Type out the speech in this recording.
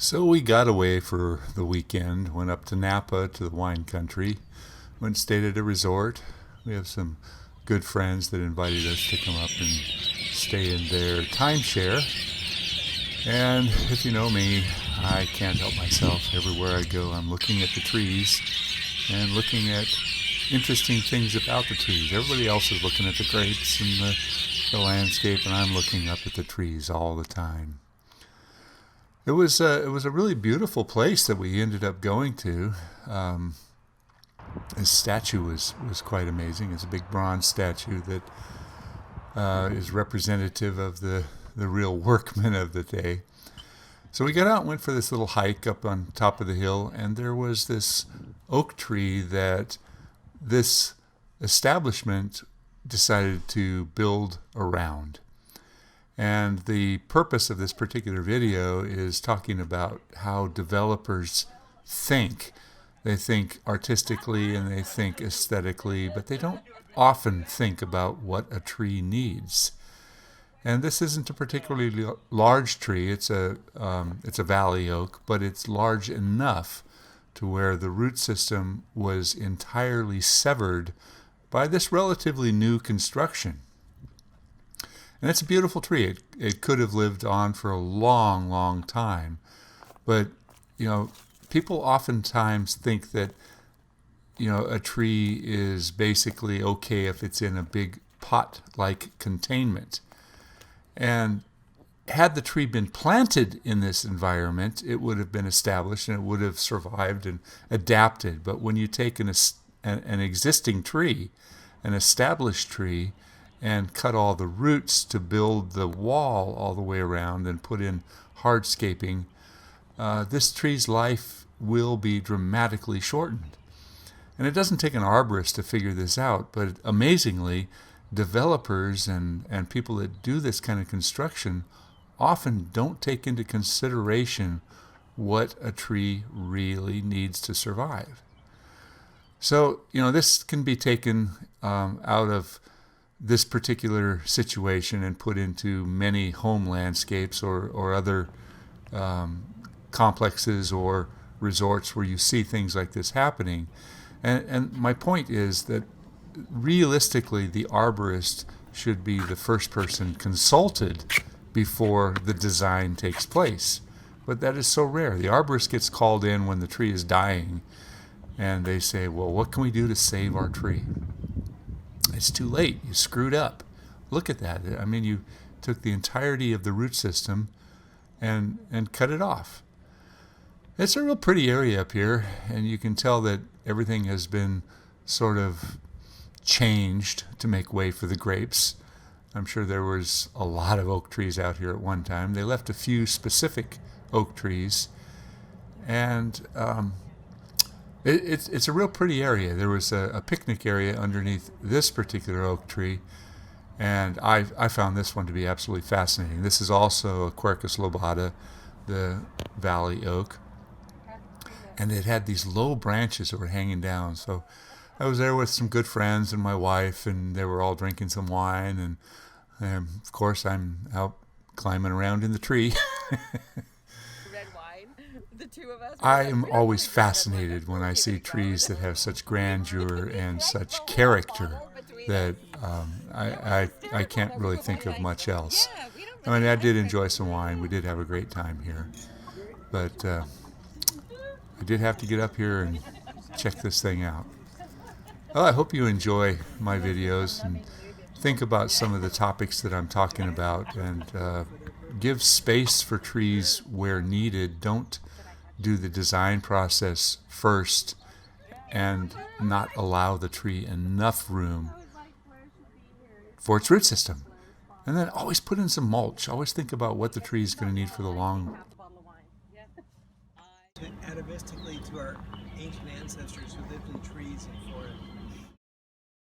So we got away for the weekend, went up to Napa to the wine country, went and stayed at a resort. We have some good friends that invited us to come up and stay in their timeshare. And if you know me, I can't help myself. Everywhere I go, I'm looking at the trees and looking at interesting things about the trees. Everybody else is looking at the grapes and the landscape, and I'm looking up at the trees all the time. It was a really beautiful place that we ended up going to. This statue was quite amazing. It's a big bronze statue that is representative of the real workmen of the day. So we got out and went for this little hike up on top of the hill, and there was this oak tree that this establishment decided to build around. And the purpose of this particular video is talking about how developers think. They think artistically and they think aesthetically, but they don't often think about what a tree needs. And this isn't a particularly large tree. It's a valley oak, but it's large enough to where the root system was entirely severed by this relatively new construction. And it's a beautiful tree. It could have lived on for a long, long time. But, people oftentimes think that, a tree is basically okay if it's in a big pot-like containment. And had the tree been planted in this environment, it would have been established and it would have survived and adapted. But when you take an existing tree, an established tree, and cut all the roots to build the wall all the way around and put in hardscaping, this tree's life will be dramatically shortened. And it doesn't take an arborist to figure this out, but amazingly, developers and people that do this kind of construction often don't take into consideration what a tree really needs to survive. So, this can be taken out of this particular situation and put into many home landscapes or other complexes or resorts where you see things like this happening. And my point is that realistically, the arborist should be the first person consulted before the design takes place. But that is so rare. The arborist gets called in when the tree is dying, and they say, well, what can we do to save our tree? It's too late. You screwed up. Look at that. I mean, you took the entirety of the root system and cut it off. It's a real pretty area up here, and you can tell that everything has been sort of changed to make way for the grapes. I'm sure there was a lot of oak trees out here at one time. They left a few specific oak trees, and it's a real pretty area. There was a picnic area underneath this particular oak tree, and I found this one to be absolutely fascinating. This is also a Quercus lobata, the valley oak, and it had these low branches that were hanging down. So I was there with some good friends and my wife, and they were all drinking some wine, and of course I'm out climbing around in the tree. Red wine, the two of us. I am always fascinated when I see trees that have such grandeur and such character that I can't really think of much else. I mean, I did enjoy some wine. We did have a great time here. But I did have to get up here and check this thing out. Well, I hope you enjoy my videos and think about some of the topics that I'm talking about, and give space for trees where needed. Don't do the design process first and not allow the tree enough room for its root system. And then always put in some mulch. Always think about what the tree is going to need for the long. Atavistically to our ancient ancestors who lived in trees and forests.